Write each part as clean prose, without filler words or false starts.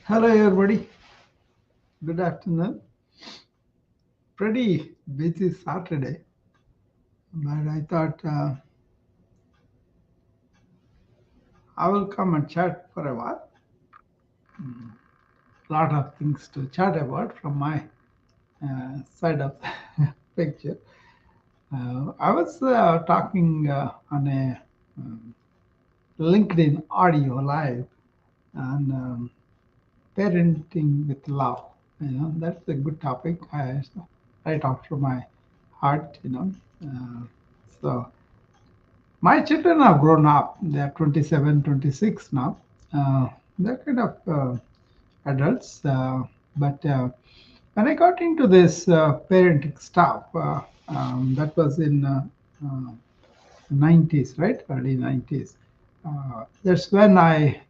Hello, everybody. Good afternoon. Pretty busy Saturday, but I thought I will come and chat for a while. Lot of things to chat about from my side of the picture. I was talking on a LinkedIn audio live on parenting with love. That's a good topic. Right after my heart. So my children have grown up. They're 27, 26 now. They're kind of adults. But when I got into this parenting stuff, that was in 90s, right? Early 90s. That's when I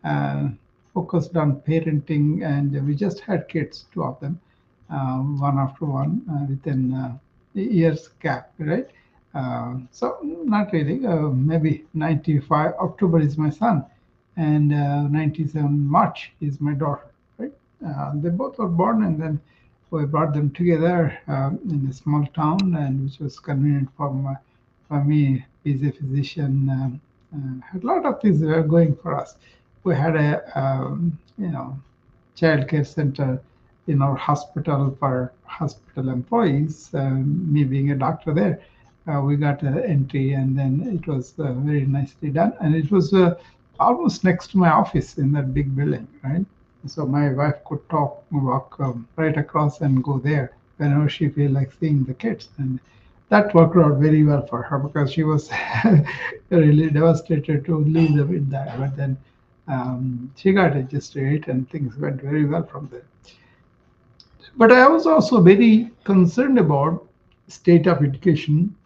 focused on parenting, and we just had kids, two of them, one after one, within years gap, right? So not really. Maybe 95 October is my son, and 97 March is my daughter, right? They both were born, and then we brought them together in a small town, and which was convenient for me. He's a physician. Had a lot of things were going for us. We had a child care center in our hospital for hospital employees. Me being a doctor there, we got an entry, and then it was very nicely done, and it was almost next to my office in that big building, right? So my wife could walk right across and go there whenever she feel like seeing the kids, and that worked out very well for her because she was really devastated to leave them in that. But then she got adjusted to it, and things went very well from there. But I was also very concerned about state of education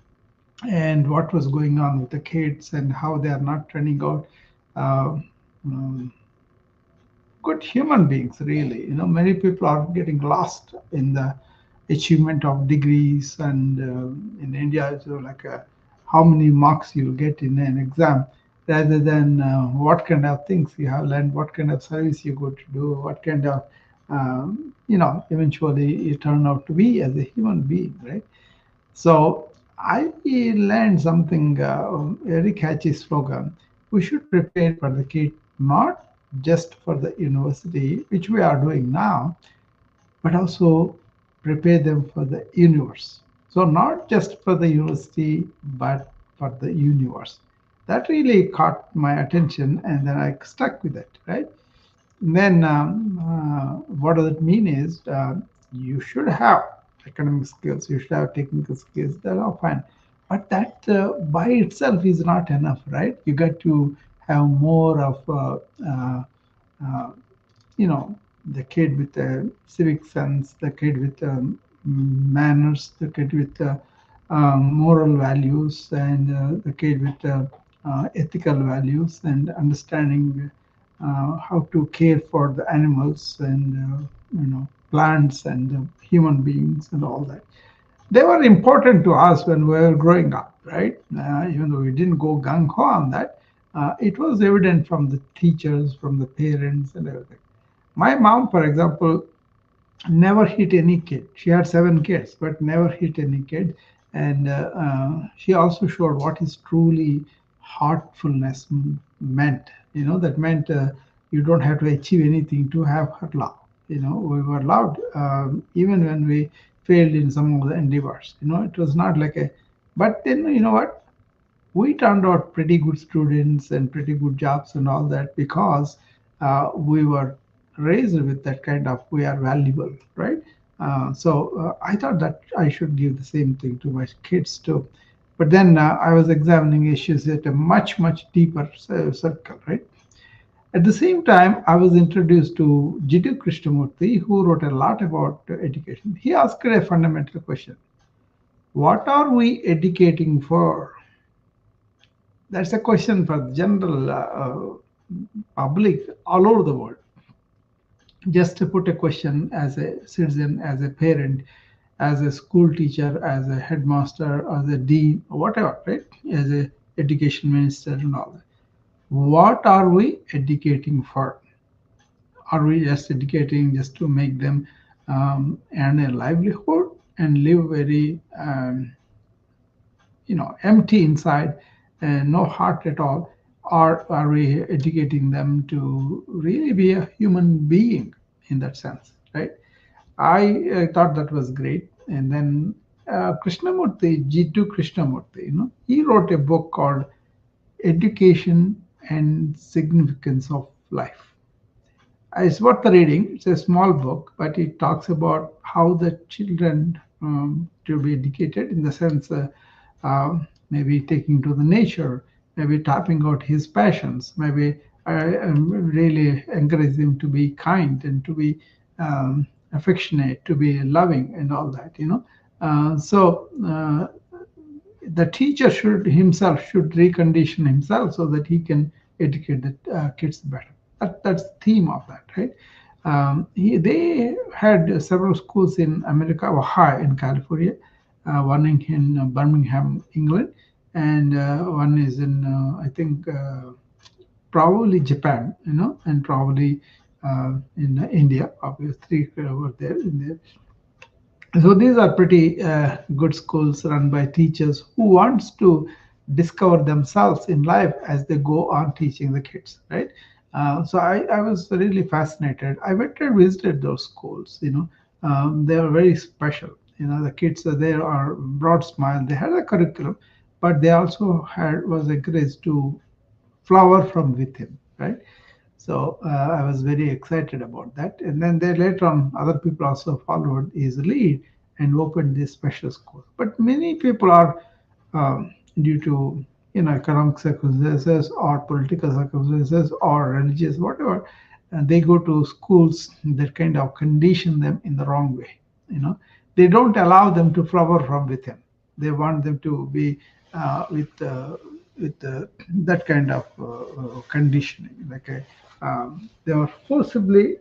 and what was going on with the kids and how they are not turning out uh, um, good human beings, really. Many people are getting lost in the achievement of degrees, and in India, it's like how many marks you get in an exam, rather than what kind of things you have learned, what kind of service you go to do, what kind of eventually you turn out to be as a human being, right? So I learned something very catchy slogan. We should prepare for the kid not just for the university, which we are doing now, but also prepare them for the universe. So not just for the university, but for the universe. That really caught my attention, and then I stuck with it, right? And then what does it mean is you should have academic skills, you should have technical skills, they're all fine. But that by itself is not enough, right? You got to have more of uh, you know, the kid with the civic sense, the kid with manners, the kid with moral values, and the kid with ethical values and understanding how to care for the animals and plants and human beings and all that. They were important to us when we were growing up, right? Even though we didn't go gung ho on that, it was evident from the teachers, from the parents, and everything. My mom, for example, never hit any kid. She had seven kids, but never hit any kid. And she also showed what is truly heartfulness meant. That meant you don't have to achieve anything to have her love. We were loved even when we failed in some of the endeavors. It was not like a, but then you know what? We turned out pretty good students and pretty good jobs and all that because we were raised with that kind of we are valuable, right? So I thought that I should give the same thing to my kids too. But then I was examining issues at a much, much deeper circle, right? At the same time, I was introduced to Jiddu Krishnamurti, who wrote a lot about education. He asked a fundamental question: what are we educating for? That's a question for the general public all over the world. Just to put a question as a citizen, as a parent, as a school teacher, as a headmaster, as a dean, whatever, right? As a education minister and all that. What are we educating for? Are we just educating just to make them earn a livelihood and live very empty inside and no heart at all? Or are we educating them to really be a human being in that sense, right? I thought that was great. And then Krishnamurti, G2 Krishnamurti, he wrote a book called Education and Significance of Life. It's worth the reading. It's a small book, but it talks about how the children to be educated in the sense maybe taking to the nature, maybe tapping out his passions, maybe really encourage him to be kind and to be affectionate, to be loving, and all that. So the teacher should recondition himself so that he can educate the kids better. That's the theme of that, right? They had several schools in America, Ohio in California, one in Birmingham, England, and one is in I think probably Japan, and probably in India. Obviously, three over there in there. So these are pretty good schools run by teachers who wants to discover themselves in life as they go on teaching the kids, right? So I was really fascinated. I went and visited those schools. They are very special. The kids there are broad smile. They had a curriculum, but they also had was encouraged to flower from within, right? So I was very excited about that. And then they later on, other people also followed his lead and opened this special school. But many people are, due to economic circumstances or political circumstances or religious whatever, they go to schools that kind of condition them in the wrong way. They don't allow them to flower from within. They want them to be with that kind of conditioning. Like they are forcibly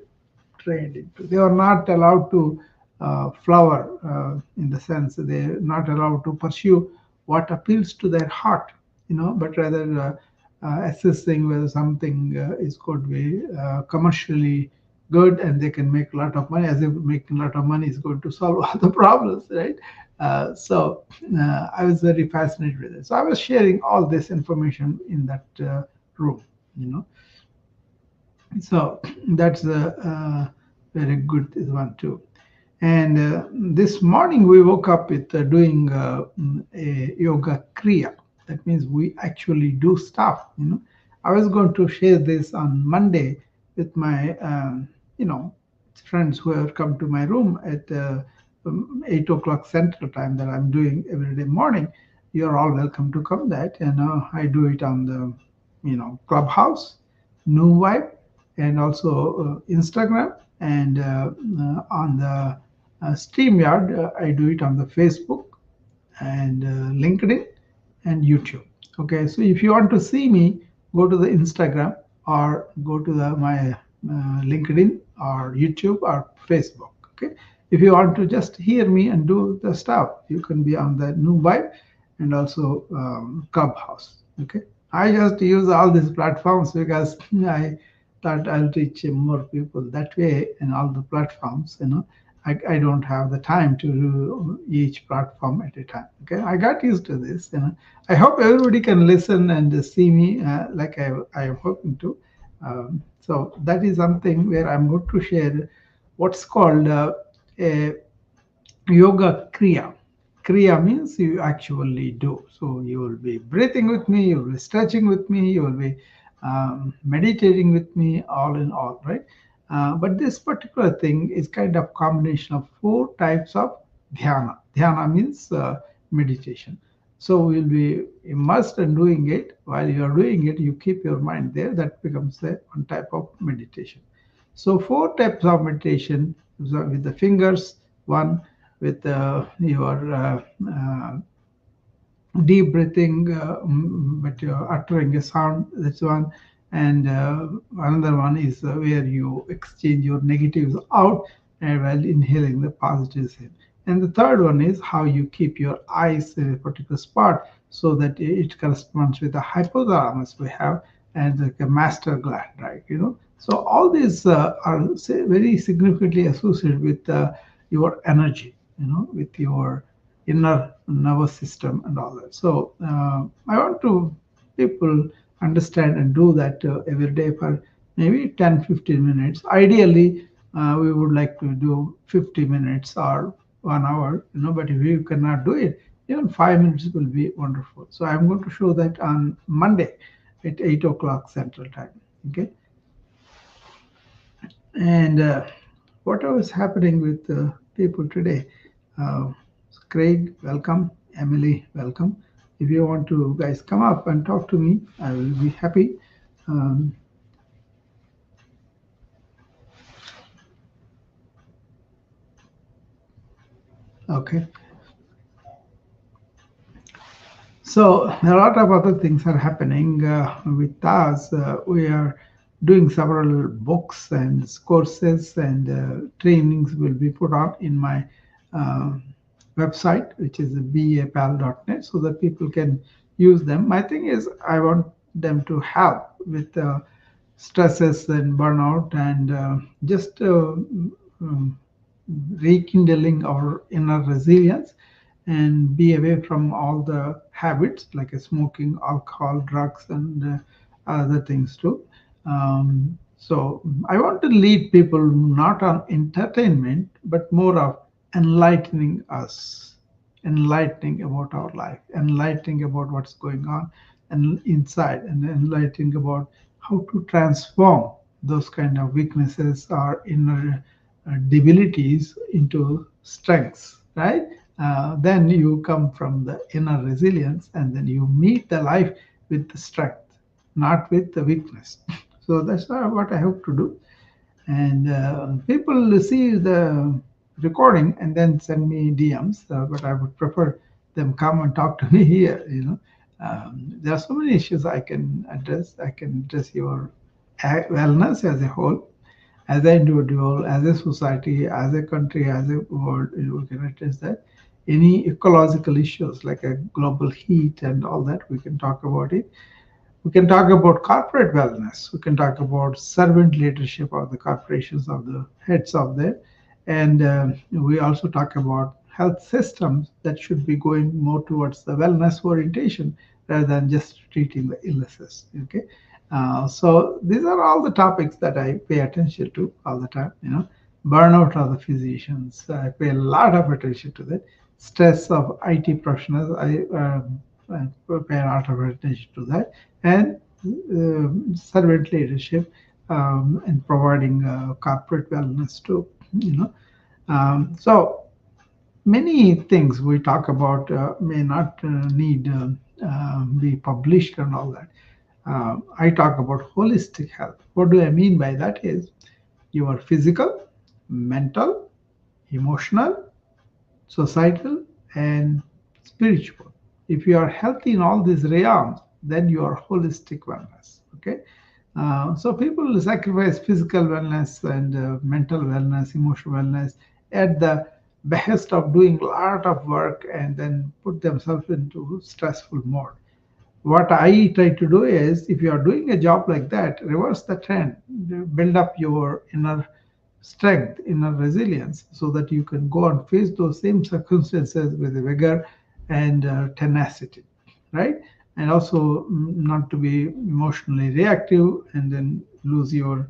trained into. They are not allowed to flower in the sense they're not allowed to pursue what appeals to their heart, but rather assessing whether something is going to be commercially good and they can make a lot of money, as if making a lot of money is going to solve all the problems, right? So I was very fascinated with it. So I was sharing all this information in that room, you know. So that's a very good one too. And this morning we woke up with doing a yoga kriya. That means we actually do stuff. I was going to share this on Monday with my, friends who have come to my room at 8 o'clock Central Time that I'm doing every day morning. You're all welcome to come that. And I do it on the, Clubhouse, New Vibe, and also Instagram, and on the StreamYard, I do it on the Facebook and LinkedIn and YouTube. Okay, so if you want to see me, go to the Instagram or go to my LinkedIn or YouTube or Facebook. Okay, if you want to just hear me and do the stuff, you can be on the New Vibe and also Clubhouse. Okay, I just use all these platforms because I thought I'll reach more people that way in all the platforms. I don't have the time to do each platform at a time. Okay, I got used to this. I hope everybody can listen and see me like I am hoping to. So that is something where I'm going to share what's called a yoga kriya. Kriya means you actually do. So you will be breathing with me, you will be stretching with me, you will be meditating with me, all in all, right? But this particular thing is kind of combination of four types of dhyana. Dhyana means meditation. So we'll be immersed in doing it. While you are doing it, you keep your mind there. That becomes one type of meditation. So four types of meditation with the fingers, one with your deep breathing, but you're uttering a sound. That's one. And another one is where you exchange your negatives out and while inhaling the positives in. And the third one is how you keep your eyes in a particular spot so that it corresponds with the hypothalamus we have and the master gland, right? So all these are very significantly associated with your energy, with your inner nervous system and all that. So I want to people understand and do that every day for maybe 10-15 minutes. Ideally, we would like to do 50 minutes or 1 hour, but if you cannot do it, even 5 minutes will be wonderful. So I'm going to show that on Monday at 8 o'clock Central Time. Okay. And whatever is happening with people today, uh, Craig, welcome. Emily, welcome. If you want to guys come up and talk to me, I will be happy. Um, okay. So a lot of other things are happening with us. We are doing several books and courses and trainings will be put on in my uh, website, which is bapal.net, so that people can use them. My thing is, I want them to help with stresses and burnout and just um, rekindling our inner resilience and be away from all the habits like smoking, alcohol, drugs, and other things too. So I want to lead people not on entertainment, but more of enlightening us, enlightening about our life, enlightening about what's going on and inside, and enlightening about how to transform those kind of weaknesses or inner debilities into strengths, right? Then you come from the inner resilience and then you meet the life with the strength, not with the weakness. So that's what I hope to do. And people see the recording and then send me DMs, but I would prefer them come and talk to me here. There are so many issues I can address. I can address your wellness as a whole, as an individual, as a society, as a country, as a world. We can address that. Any ecological issues like a global heat and all that, we can talk about it. We can talk about corporate wellness. We can talk about servant leadership of the corporations, of the heads of there. And we also talk about health systems that should be going more towards the wellness orientation rather than just treating the illnesses. Okay. So these are all the topics that I pay attention to all the time. Burnout of the physicians. I pay a lot of attention to that. Stress of IT professionals. I pay a lot of attention to that, and servant leadership and providing corporate wellness too. So many things we talk about may not need be published and all that. I talk about holistic health. What do I mean by that is your physical, mental, emotional, societal, and spiritual. If you are healthy in all these realms, then you are holistic wellness. Okay. So people sacrifice physical wellness and mental wellness, emotional wellness at the behest of doing a lot of work and then put themselves into stressful mode. What I try to do is, if you are doing a job like that, reverse the trend, build up your inner strength, inner resilience, so that you can go and face those same circumstances with vigor and tenacity, right? And also not to be emotionally reactive and then lose your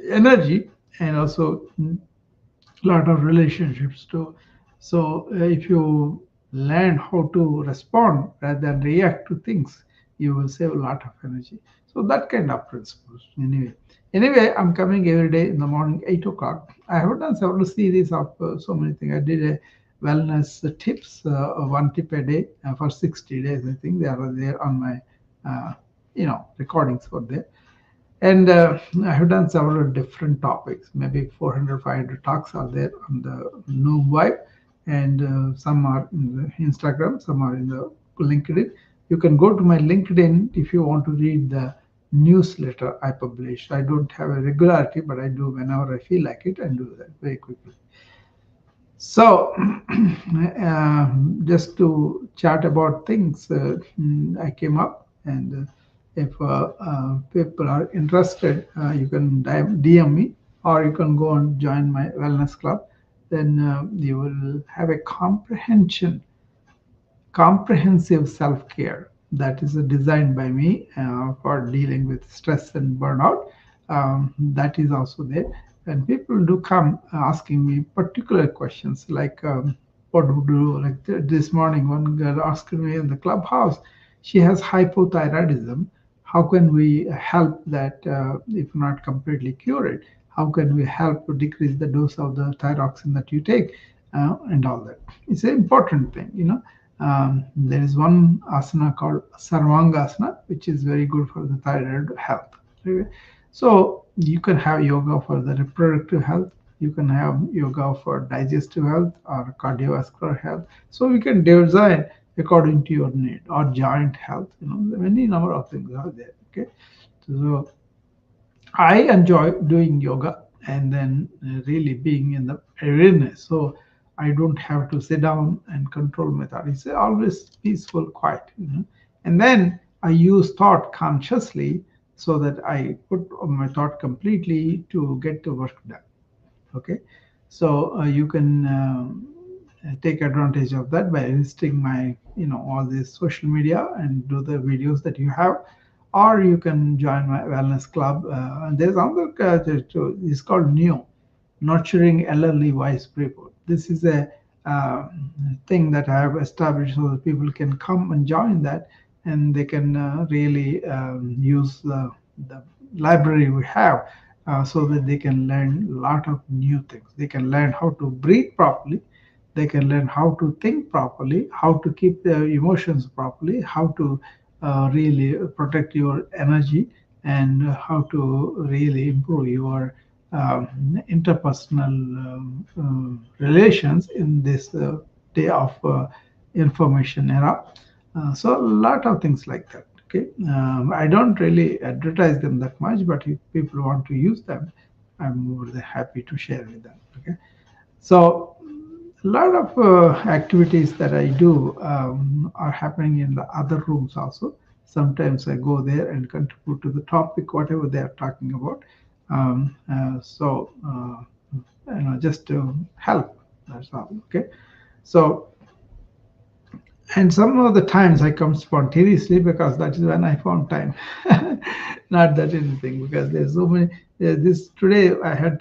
energy, and also a lot of relationships too. So if you learn how to respond rather than react to things, you will save a lot of energy. So that kind of principles. Anyway, I'm coming every day in the morning, 8 o'clock. I have done several series of so many things. I did a wellness tips, one tip a day for 60 days. I think they are there on my, recordings for there. And I have done several different topics, maybe 400, 500 talks are there on the Noom Vibe, and some are in the Instagram, some are in the LinkedIn. You can go to my LinkedIn if you want to read the newsletter I publish. I don't have a regularity, but I do whenever I feel like it and do that very quickly. So, just to chat about things, I came up and If people are interested, you can DM me, or you can go and join my wellness club. Then you will have a comprehensive self-care that is designed by me for dealing with stress and burnout. That is also there. And people do come asking me particular questions like, what to do. Like this morning, one girl asked me in the clubhouse, she has hypothyroidism. How can we help that, if not completely cure it? How can we help to decrease the dose of the thyroxine that you take, and all that? It's an important thing. There is one asana called Sarvangasana, which is very good for the thyroid health. Okay? So you can have yoga for the reproductive health. You can have yoga for digestive health or cardiovascular health. So we can design according to your need, or joint health. Many number of things are there. Okay, so I enjoy doing yoga and then really being in the awareness. So I don't have to sit down and control my thought. It's always peaceful, quiet. And then I use thought consciously so that I put my thought completely to get the work done. Okay, so you can take advantage of that by listing my all this social media and do the videos that you have, or you can join my wellness club. And there's another it's called NEO, Nurturing Elderly Wise People. This is a uh, thing that I have established so that people can come and join that, and they can really use the library we have, so that they can learn a lot of new things. They can learn how to breathe properly. They can learn how to think properly, how to keep their emotions properly, how to really protect your energy, and how to really improve your interpersonal relations in this day of information era. So a lot of things like that. Okay, I don't really advertise them that much, but if people want to use them, I'm more than happy to share with them. Okay, so a lot of activities that I do are happening in the other rooms also. Sometimes I go there and contribute to the topic, whatever they are talking about. Just to help. That's all. Okay. So, and some of the times I come spontaneously because that is when I found time. Not that anything, because there's so many. This today I had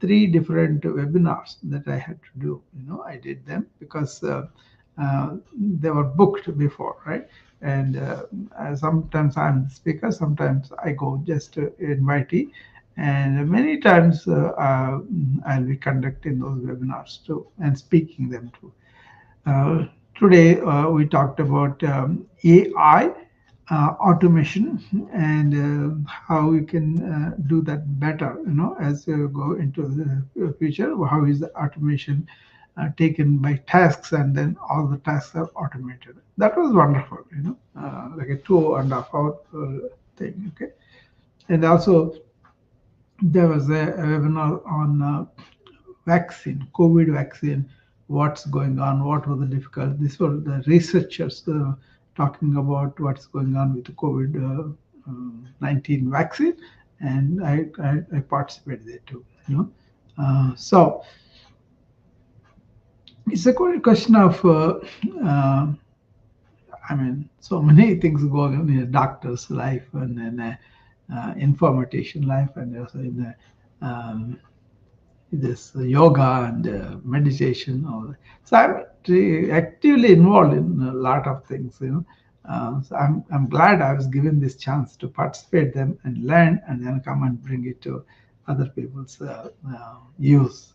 three different webinars that I had to do. I did them because they were booked before, right? And sometimes I'm the speaker, sometimes I go just invitee, and many times I'll be conducting those webinars too and speaking them too. Today, we talked about AI automation, and how we can do that better, as we go into the future. How is the automation taken by tasks, and then all the tasks are automated. That was wonderful, like a 2.5 hour thing. Okay. And also, there was a webinar on vaccine, COVID vaccine, what's going on, what were the difficulties. These were the researchers talking about what's going on with the COVID-19 vaccine, and I participated there too. So it's a question of, I mean, so many things going on in a doctor's life, and in a informatician life, and also in a this yoga and meditation. All that. So I'm actively involved in a lot of things. So I'm glad I was given this chance to participate them and learn, and then come and bring it to other people's use.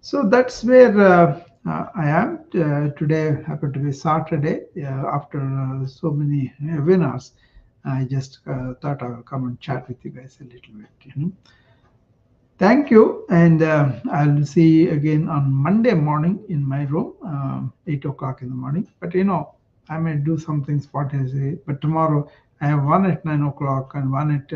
So that's where I am today. Happened to be Saturday. After so many webinars, I just thought I would come and chat with you guys a little bit. Thank you, and I'll see you again on Monday morning in my room, 8 o'clock in the morning. But I may do something spontaneously. But tomorrow I have one at 9 o'clock and one at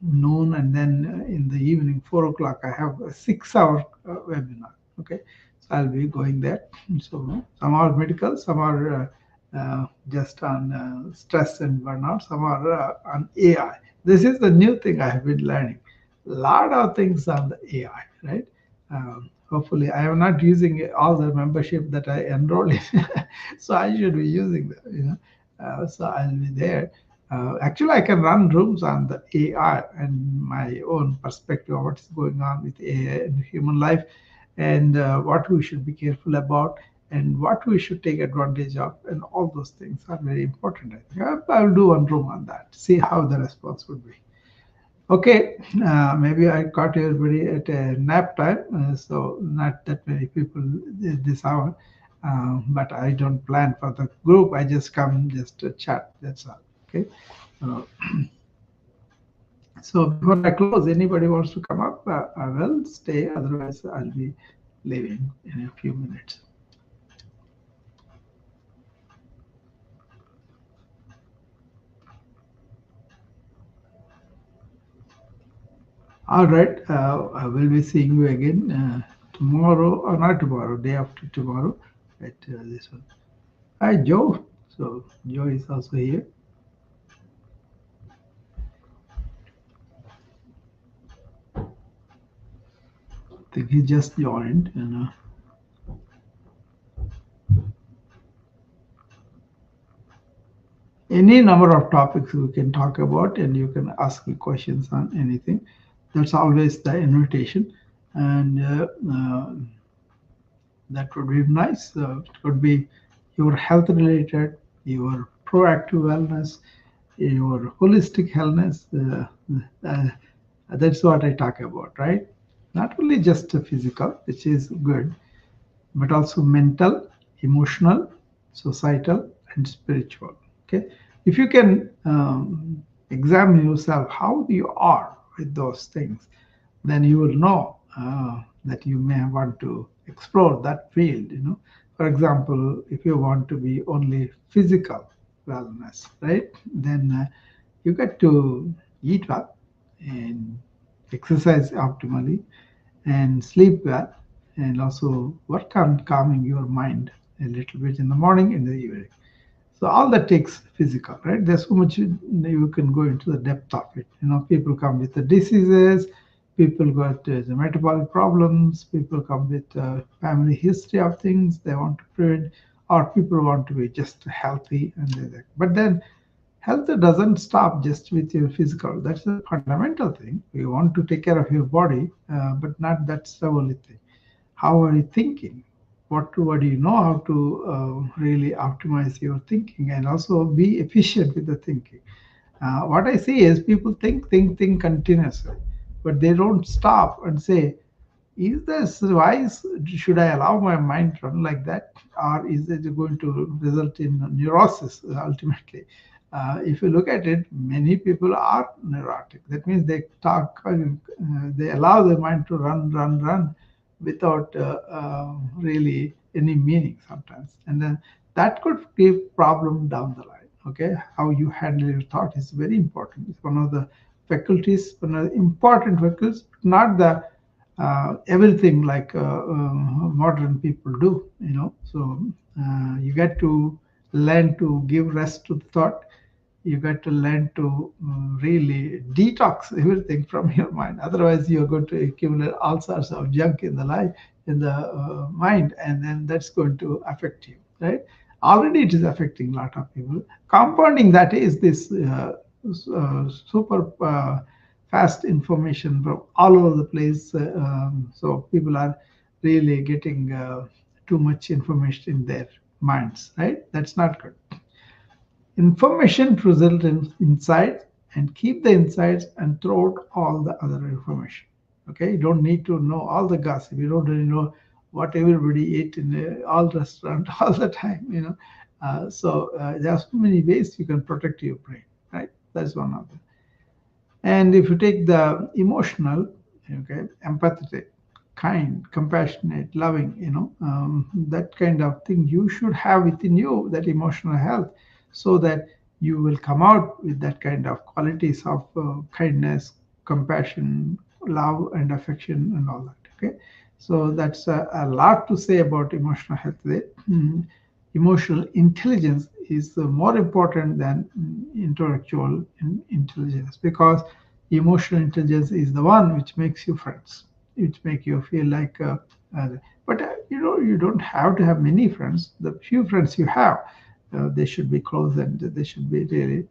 noon, and then in the evening 4 o'clock I have a 6 hour webinar. Okay, so I'll be going there. So some are medical, some are just on stress and burnout. Some are on AI. This is the new thing I have been learning. Lot of things on the AI, right? Hopefully, I am not using all the membership that I enrolled in, so I should be using them. So I'll be there. Actually, I can run rooms on the AI and my own perspective of what's going on with AI and human life, and what we should be careful about, and what we should take advantage of, and all those things are very important. I think I'll do one room on that. See how the response would be. Okay, maybe I caught everybody at a nap time, so not that many people this hour, but I don't plan for the group. I just come just to chat. That's all. Okay. Uh, so before I close, anybody wants to come up? I will stay. Otherwise, I'll be leaving in a few minutes. All right. I will be seeing you again tomorrow, or not tomorrow, day after tomorrow at this one. Hi, Joe. So Joe is also here. I think he just joined. Any number of topics we can talk about, and you can ask me questions on anything. That's always the invitation, and that would be nice. It could be your health related, your proactive wellness, your holistic wellness. Uh, that's what I talk about, right? Not only just physical, which is good, but also mental, emotional, societal, and spiritual. Okay, if you can examine yourself how you are with those things, then you will know that you may want to explore that field. For example, if you want to be only physical wellness, right? Then you get to eat well and exercise optimally and sleep well, and also work on calming your mind a little bit in the morning and the evening. So all that takes physical, right? There's so much you can go into the depth of it. People come with the diseases, people got the metabolic problems, people come with family history of things they want to prevent, or people want to be just healthy but then health doesn't stop just with your physical. That's a fundamental thing. You want to take care of your body, but not that's the only thing. How are you thinking? What do you know how to really optimize your thinking and also be efficient with the thinking? What I see is people think continuously, but they don't stop and say, is this wise? Should I allow my mind to run like that? Or is it going to result in neurosis ultimately? If you look at it, many people are neurotic. That means they talk, they allow their mind to run without really any meaning sometimes. And then that could give problem down the line. Okay, how you handle your thought is very important. It's one of the faculties, one of the important faculties, not the everything like modern people do. So you get to learn to give rest to the thought. You got to learn to really detox everything from your mind. Otherwise, you're going to accumulate all sorts of junk in the life, in the mind, and then that's going to affect you, right? Already, it is affecting a lot of people. Compounding that is this super fast information from all over the place. So people are really getting too much information in their minds, right? That's not good. Information result in insights, and keep the insights and throw out all the other information. Okay, you don't need to know all the gossip. You don't really know what everybody ate in all restaurant all the time. So there are so many ways you can protect your brain. Right, that's one of them. And if you take the emotional, okay, empathetic, kind, compassionate, loving, that kind of thing you should have within you, that emotional health, so that you will come out with that kind of qualities of kindness, compassion, love, and affection, and all that. Okay, so that's a lot to say about emotional health there. emotional intelligence is more important than intellectual intelligence, because emotional intelligence is the one which makes you friends, which make you feel like but you don't have to have many friends. The few friends you have, they should be close, and they should be really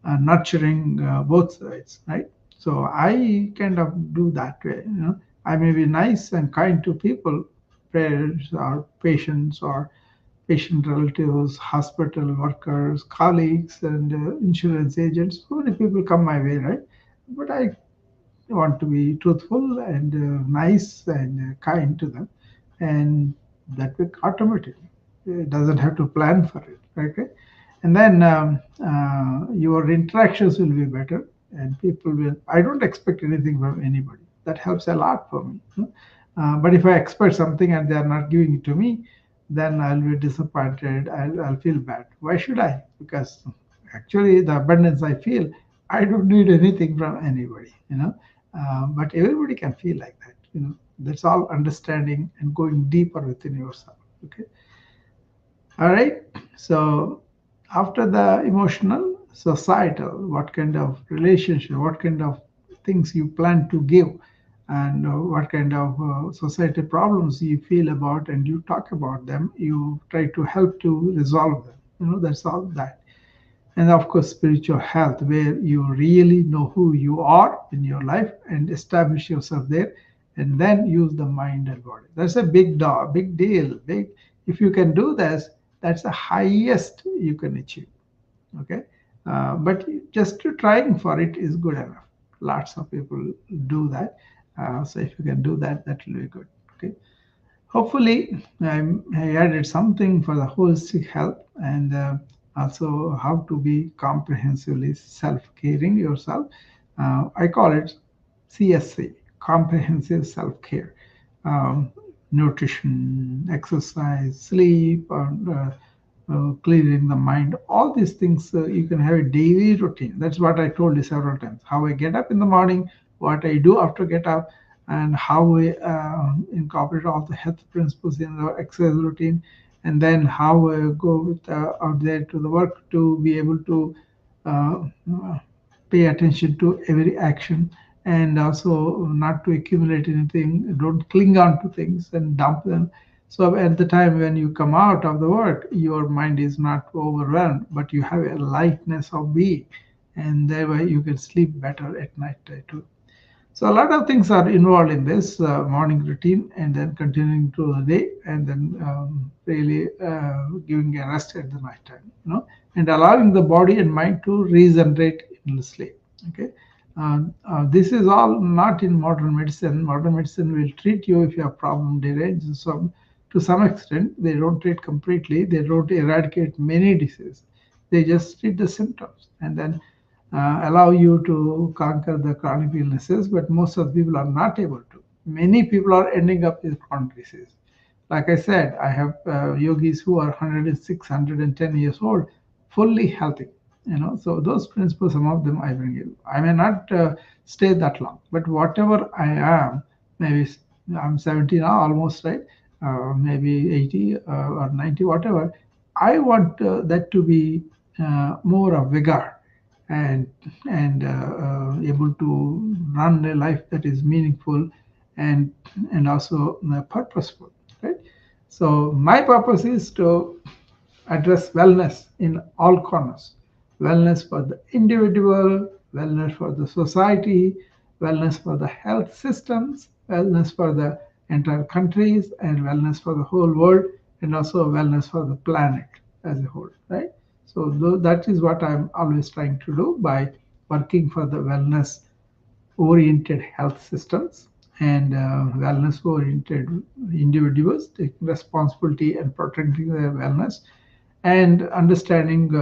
nurturing both sides, right? So I kind of do that way. I may be nice and kind to people, parents or patients or patient relatives, hospital workers, colleagues, and insurance agents. So many people come my way, right? But I want to be truthful and nice and kind to them, and that will automatically. It doesn't have to plan for it, okay? And then your interactions will be better, and people will. I don't expect anything from anybody. That helps a lot for me. But if I expect something and they are not giving it to me, then I'll be disappointed. I'll feel bad. Why should I? Because actually, the abundance I feel, I don't need anything from anybody. But everybody can feel like that. That's all understanding and going deeper within yourself. Okay. All right. So after the emotional, societal, what kind of relationship, what kind of things you plan to give, and what kind of society problems you feel about, and you talk about them, you try to help to resolve them. That's all that. And of course, spiritual health, where you really know who you are in your life and establish yourself there, and then use the mind and body. That's a big deal. Big. If you can do this, that's the highest you can achieve. Okay, but just to trying for it is good enough. Lots of people do that. So if you can do that, that will be good. Okay. Hopefully, I added something for the holistic health, and also how to be comprehensively self-caring yourself. I call it CSC, comprehensive self-care. Um, Nutrition, exercise, sleep, and clearing the mind. All these things you can have a daily routine. That's what I told you several times. How I get up in the morning, what I do after get up, and how we incorporate all the health principles in the exercise routine, and then how I go out there to the work to be able to uh, uh, pay attention to every action, and also not to accumulate anything, don't cling on to things and dump them. So at the time when you come out of the work, your mind is not overwhelmed, but you have a lightness of being, and thereby you can sleep better at night too. So a lot of things are involved in this morning routine, and then continuing through the day, and then really giving a rest at the night time, and allowing the body and mind to regenerate in the sleep. Okay. This is all not in modern medicine. Modern medicine will treat you if you have problem deranged. So to some extent, they don't treat completely. They don't eradicate many diseases. They just treat the symptoms, and then allow you to conquer the chronic illnesses, but most of the people are not able to. Many people are ending up with chronic disease. Like I said, I have yogis who are 106, 110 years old, fully healthy. So those principles, some of them I bring you. I may not stay that long, but whatever I am, maybe I'm 70 now, almost, right? Maybe 80 or 90, whatever. I want that to be more of vigor, and able to run a life that is meaningful, and also purposeful, right? So my purpose is to address wellness in all corners. Wellness for the individual, wellness for the society, wellness for the health systems, wellness for the entire countries, and wellness for the whole world, and also wellness for the planet as a whole, right? So that is what I'm always trying to do by working for the wellness oriented health systems, and wellness oriented individuals taking responsibility and protecting their wellness, and understanding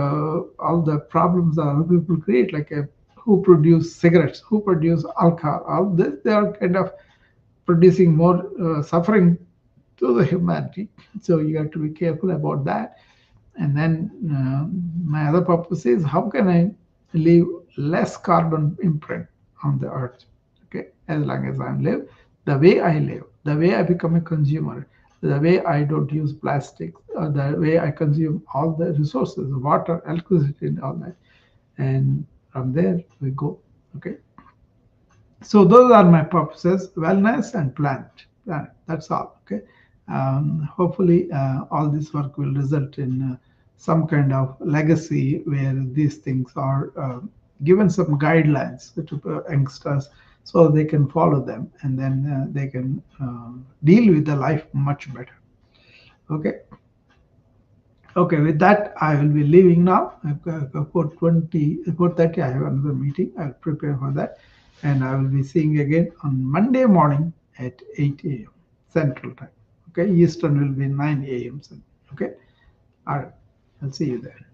all the problems that other people create, like who produce cigarettes, who produce alcohol, all this, they are kind of producing more suffering to the humanity. So you have to be careful about that. And then my other purpose is how can I leave less carbon imprint on the earth? Okay, as long as I live, the way I live, the way I become a consumer, the way I don't use plastic, the way I consume all the resources, water, electricity, and all that. And from there we go. Okay. So those are my purposes: wellness and planet. That's all. Okay. Hopefully, all this work will result in some kind of legacy where these things are given some guidelines to youngsters so they can follow them, and then they can deal with the life much better. Okay. Okay, with that, I will be leaving now. I've got 4:30, I have another meeting. I'll prepare for that. And I will be seeing you again on Monday morning at 8 a.m. Central Time. Okay, Eastern will be 9 a.m. Okay, all right. I'll see you there.